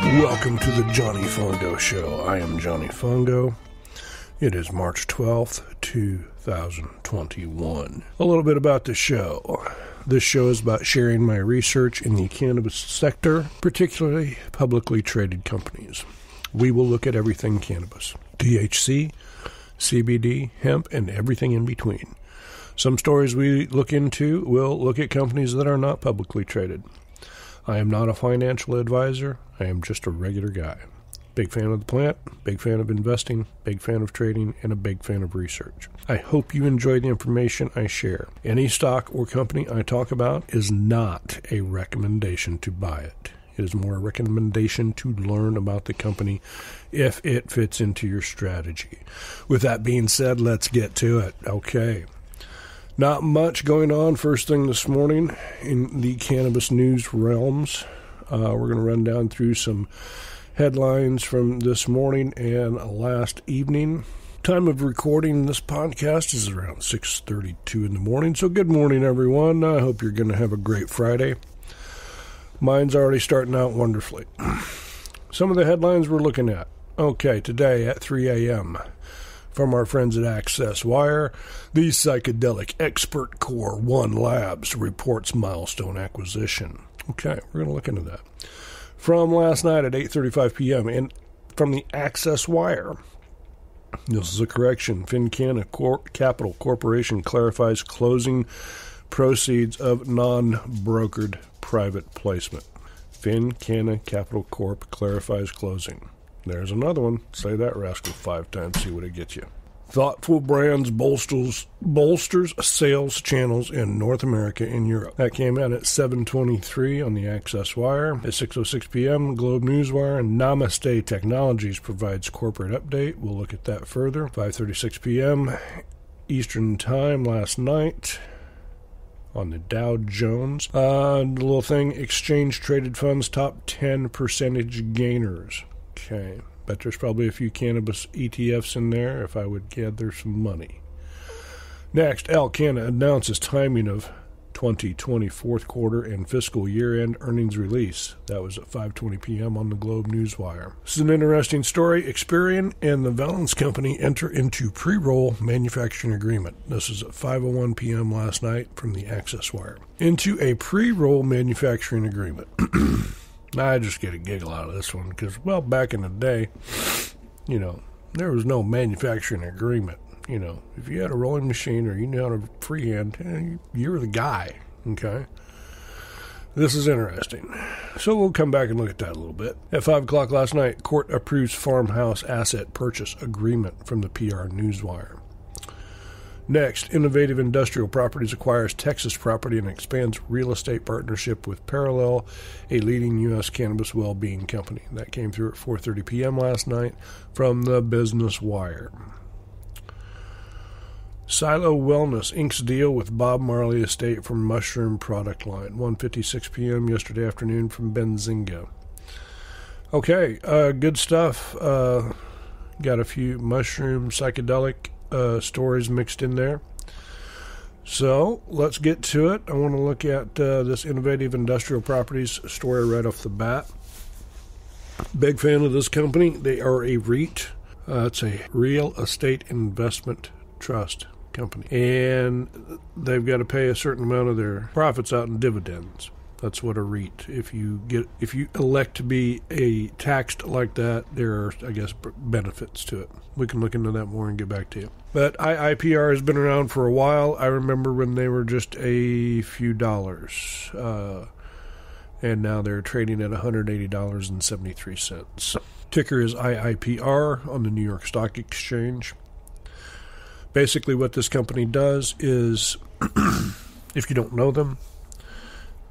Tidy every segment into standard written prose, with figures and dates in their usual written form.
Welcome to the Johnny Fongo Show. I am Johnny Fongo. It is March 12th, 2021. A little bit about the show. This show is about sharing my research in the cannabis sector, particularly publicly traded companies. We will look at everything cannabis, THC, CBD, hemp, and everything in between. Some stories we look into will look at companies that are not publicly traded. I am not a financial advisor. I am just a regular guy. Big fan of the plant, big fan of investing, big fan of trading, and a big fan of research. I hope you enjoy the information I share. Any stock or company I talk about is not a recommendation to buy it. It is more a recommendation to learn about the company if it fits into your strategy. With that being said, let's get to it. Okay. Not much going on first thing this morning in the cannabis news realms. We're going to run down through some headlines from this morning and last evening. Time of recording this podcast is around 6:32 in the morning. So good morning, everyone. I hope you're going to have a great Friday. Mine's already starting out wonderfully. Some of the headlines we're looking at. Okay, today at 3 a.m., from our friends at Access Wire, the psychedelic expert core One Labs reports milestone acquisition. Okay, we're going to look into that. From last night at 8:35 p.m. and from the Access Wire, this is a correction. Fincana Capital Corporation clarifies closing proceeds of non-brokered private placement. Fincana Capital Corp clarifies closing. There's another one. Say that rascal 5 times, see what it gets you. Thoughtful Brands bolsters sales channels in North America and Europe. That came out at 7:23 on the Access Wire. At 6:06 p.m., Globe Newswire and Namaste Technologies provides corporate update. We'll look at that further. 5:36 p.m. Eastern Time last night on the Dow Jones. The little thing, exchange traded funds top 10 percentage gainers. Okay, bet there's probably a few cannabis ETFs in there if I would gather some money. Next, Alcanna announces timing of 2020 fourth quarter and fiscal year-end earnings release. That was at 5:20 p.m. on the Globe Newswire. This is an interesting story. Experian and the Valens Company enter into pre-roll manufacturing agreement. This is at 5:01 p.m. last night from the Access Wire. Into a pre-roll manufacturing agreement. I just get a giggle out of this one because, well, back in the day, there was no manufacturing agreement. If you had a rolling machine or you knew how to freehand, you were the guy, okay? This is interesting. So we'll come back and look at that a little bit. At 5 o'clock last night, court approves farmhouse asset purchase agreement from the PR Newswire. Next, Innovative Industrial Properties acquires Texas property and expands real estate partnership with Parallel, a leading U.S. cannabis well-being company. That came through at 4:30 p.m. last night from the Business Wire. Silo Wellness inks deal with Bob Marley Estate for mushroom product line. 1:56 p.m. yesterday afternoon from Benzinga. Okay, good stuff. Got a few mushroom psychedelic stories mixed in there. So let's get to it. I want to look at this Innovative Industrial Properties story right off the bat. Big fan of this company. They are a REIT. It's a real estate investment trust company, and they've got to pay a certain amount of their profits out in dividends. That's what a REIT. If you elect to be taxed like that, there are, I guess, benefits to it. We can look into that more and get back to you. But IIPR has been around for a while. I remember when they were just a few dollars, and now they're trading at $180.73. Ticker is IIPR on the New York Stock Exchange. Basically, what this company does is, if you don't know them,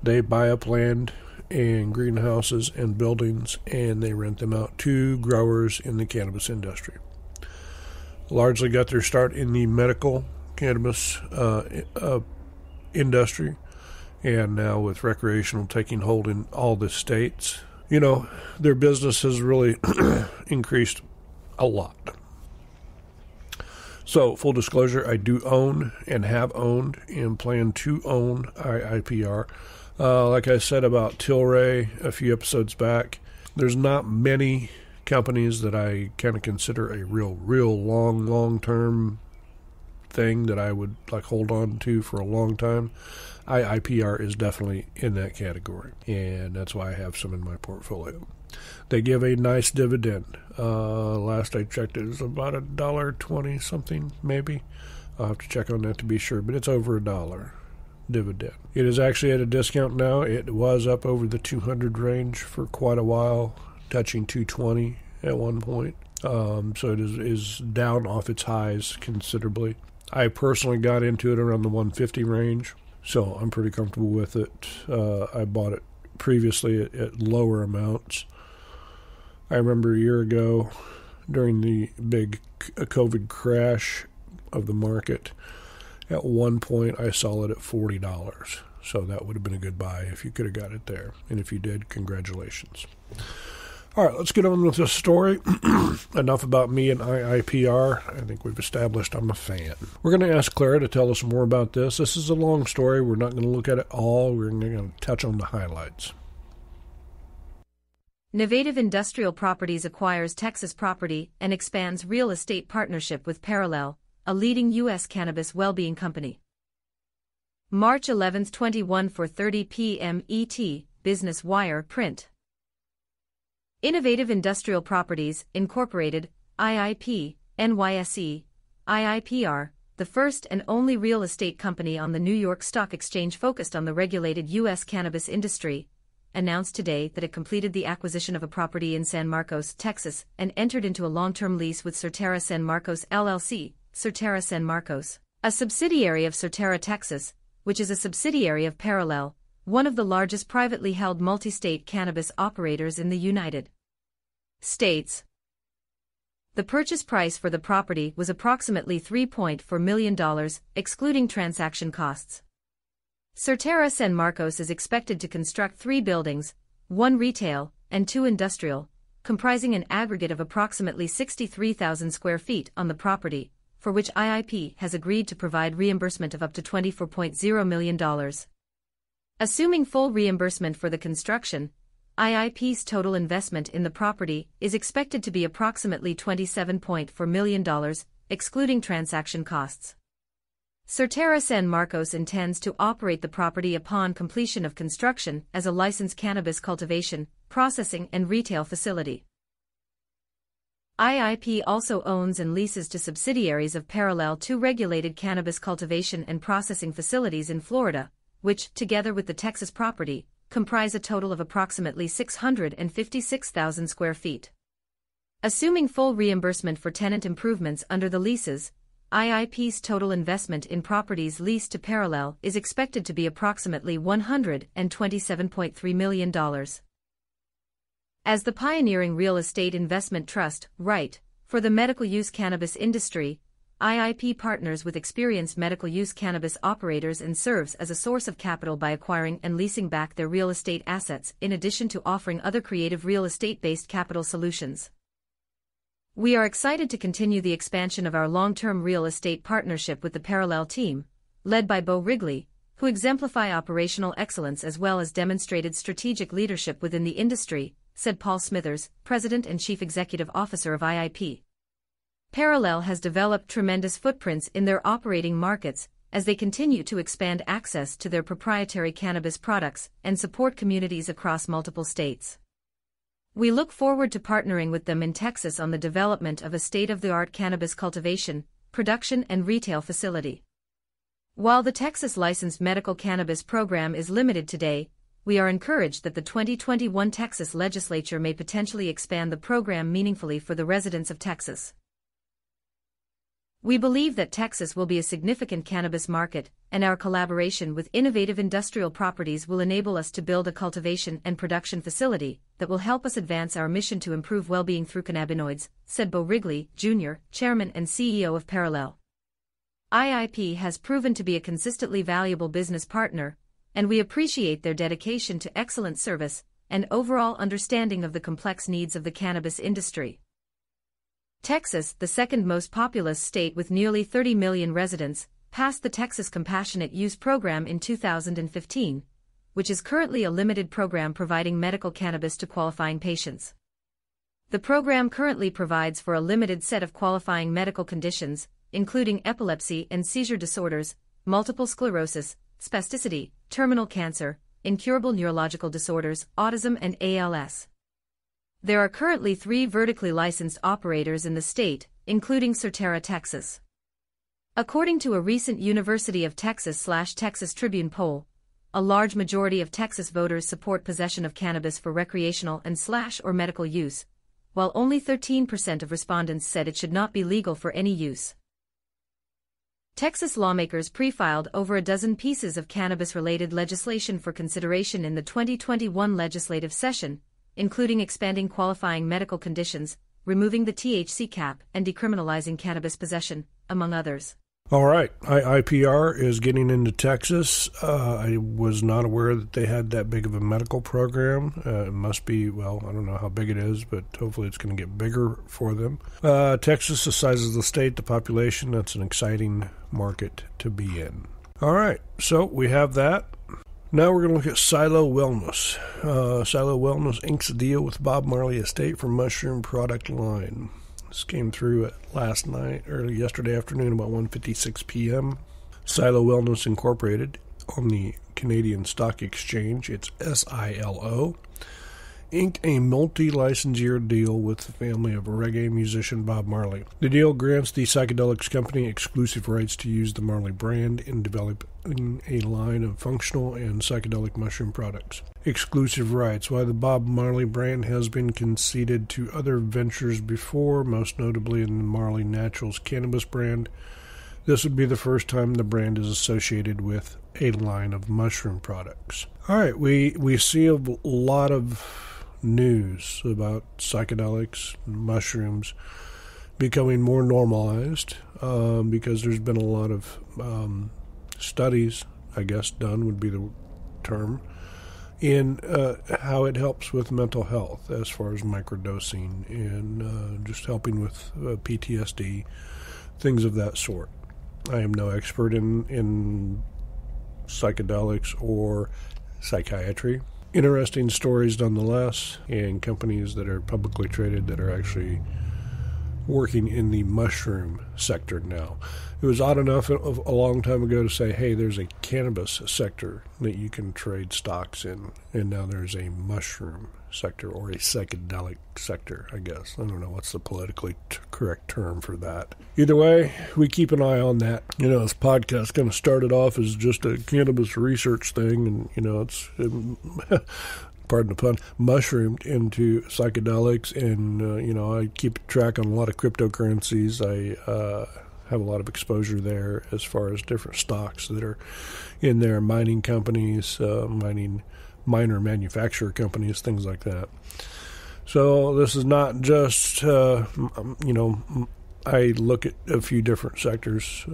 they buy up land and greenhouses and buildings, and they rent them out to growers in the cannabis industry. Largely got their start in the medical cannabis industry, and now with recreational taking hold in all the states, their business has really increased a lot. So, full disclosure, I do own and have owned and plan to own IIPR. Like I said about Tilray a few episodes back, There's not many companies that I kind of consider a real long-term thing that I would like hold on to for a long time. IIPR is definitely in that category, and that's why I have some in my portfolio. They give a nice dividend. Last I checked, it was about $1.20 something, maybe. I'll have to check on that to be sure, but it's over $1 dividend. It is actually at a discount now. It was up over the 200 range for quite a while, touching 220 at one point. So it is down off its highs considerably. I personally got into it around the 150 range, so I'm pretty comfortable with it. I bought it previously at lower amounts. I remember a year ago during the big COVID crash of the market, at one point I saw it at $40. So that would have been a good buy if you could have got it there. And if you did, congratulations. All right, let's get on with this story. Enough about me and IIPR. I think we've established I'm a fan. We're going to ask Clara to tell us more about this. This is a long story. We're not going to look at it all. We're going to touch on the highlights. Innovative Industrial Properties acquires Texas property and expands real estate partnership with Parallel, a leading U.S. cannabis well-being company. March 11, 21 4:30 p.m. ET, Business Wire print. Innovative Industrial Properties, Incorporated, IIP, NYSE, IIPR, the first and only real estate company on the New York Stock Exchange focused on the regulated U.S. cannabis industry, announced today that it completed the acquisition of a property in San Marcos, Texas, and entered into a long-term lease with Certera San Marcos LLC, Certera San Marcos, a subsidiary of Certera Texas, which is a subsidiary of Parallel, one of the largest privately held multi-state cannabis operators in the United States. The purchase price for the property was approximately $3.4 million, excluding transaction costs. Certera San Marcos is expected to construct 3 buildings, 1 retail, and 2 industrial, comprising an aggregate of approximately 63,000 square feet on the property, for which IIP has agreed to provide reimbursement of up to $24.0 million. Assuming full reimbursement for the construction, IIP's total investment in the property is expected to be approximately $27.4 million, excluding transaction costs. Certera San Marcos intends to operate the property upon completion of construction as a licensed cannabis cultivation, processing and retail facility. IIP also owns and leases to subsidiaries of Parallel 2 regulated cannabis cultivation and processing facilities in Florida, which, together with the Texas property, comprise a total of approximately 656,000 square feet. Assuming full reimbursement for tenant improvements under the leases, IIP's total investment in properties leased to Parallel is expected to be approximately $127.3 million. As the pioneering real estate investment trust, REIT, for the medical use cannabis industry, IIP partners with experienced medical use cannabis operators and serves as a source of capital by acquiring and leasing back their real estate assets in addition to offering other creative real estate-based capital solutions. We are excited to continue the expansion of our long-term real estate partnership with the Parallel team, led by Bo Wrigley, who exemplify operational excellence as well as demonstrated strategic leadership within the industry, said Paul Smithers, President and Chief Executive Officer of IIP. Parallel has developed tremendous footprints in their operating markets as they continue to expand access to their proprietary cannabis products and support communities across multiple states. We look forward to partnering with them in Texas on the development of a state-of-the-art cannabis cultivation, production and retail facility. While the Texas licensed medical cannabis program is limited today, we are encouraged that the 2021 Texas legislature may potentially expand the program meaningfully for the residents of Texas. We believe that Texas will be a significant cannabis market, and our collaboration with Innovative Industrial Properties will enable us to build a cultivation and production facility that will help us advance our mission to improve well-being through cannabinoids, said Bo Wrigley, Jr., Chairman and CEO of Parallel. IIP has proven to be a consistently valuable business partner, and we appreciate their dedication to excellent service and overall understanding of the complex needs of the cannabis industry. Texas, the second most populous state with nearly 30 million residents, passed the Texas Compassionate Use Program in 2015, which is currently a limited program providing medical cannabis to qualifying patients. The program currently provides for a limited set of qualifying medical conditions, including epilepsy and seizure disorders, multiple sclerosis, spasticity, terminal cancer, incurable neurological disorders, autism and ALS. There are currently 3 vertically licensed operators in the state, including Certera, Texas. According to a recent University of Texas/Texas Tribune poll, a large majority of Texas voters support possession of cannabis for recreational and/or medical use, while only 13% of respondents said it should not be legal for any use. Texas lawmakers pre-filed over a dozen pieces of cannabis-related legislation for consideration in the 2021 legislative session, including expanding qualifying medical conditions, removing the THC cap, and decriminalizing cannabis possession, among others. All right, IPR is getting into Texas. I was not aware that they had that big of a medical program. It must be, well, I don't know how big it is, but hopefully it's going to get bigger for them. Texas, the size of the state, the population, that's an exciting market to be in. All right, so we have that. Now we're going to look at Silo Wellness. Silo Wellness inks a deal with Bob Marley Estate for mushroom product line. This came through early yesterday afternoon, about 1:56 p.m. Silo Wellness Incorporated on the Canadian Stock Exchange, it's SILO, inked a multi-license year deal with the family of reggae musician Bob Marley. The deal grants the Psychedelics Company exclusive rights to use the Marley brand in developing a line of functional and psychedelic mushroom products. Exclusive rights. While the Bob Marley brand has been conceded to other ventures before, most notably in the Marley Naturals cannabis brand, this would be the first time the brand is associated with a line of mushroom products. All right, we see a lot of news about psychedelics, mushrooms becoming more normalized because there's been a lot of studies, I guess done would be the term, in how it helps with mental health as far as microdosing and just helping with PTSD, things of that sort. I am no expert in psychedelics or psychiatry. Interesting stories nonetheless, and companies that are publicly traded that are actually working in the mushroom sector now. It was odd enough a long time ago to say, hey, there's a cannabis sector that you can trade stocks in, and now there's a mushroom sector or a psychedelic sector, I guess. I don't know what's the politically correct term for that. Either way, we keep an eye on that. You know, this podcast kind of started off as just a cannabis research thing, and, you know, it's... pardon the pun, mushroomed into psychedelics, and, you know, I keep track on a lot of cryptocurrencies. I have a lot of exposure there as far as different stocks that are in there, mining companies, minor manufacturer companies, things like that. So this is not just, you know, I look at a few different sectors.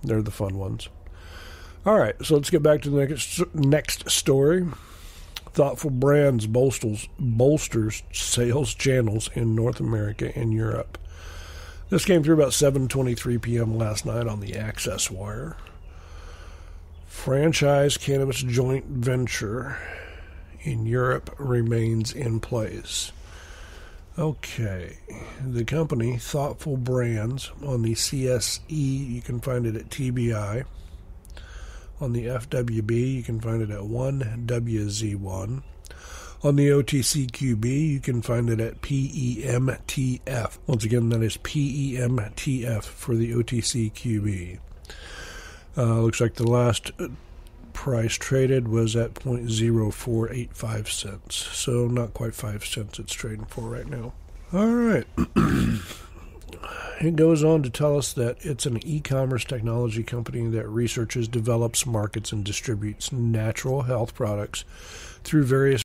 They're the fun ones. All right, so let's get back to the next story. Thoughtful Brands bolsters sales channels in North America and Europe. This came through about 7:23 p.m. last night on the Access Wire. Franchise cannabis joint venture in Europe remains in place. Okay, the company Thoughtful Brands on the CSE, you can find it at TBI. On the FWB, you can find it at 1WZ1. On the OTCQB, you can find it at PEMTF. Once again, that is PEMTF for the OTCQB. Looks like the last price traded was at 0.0485 cents. So not quite 5 cents it's trading for right now. All right. It goes on to tell us that it's an e-commerce technology company that researches, develops, markets, and distributes natural health products through various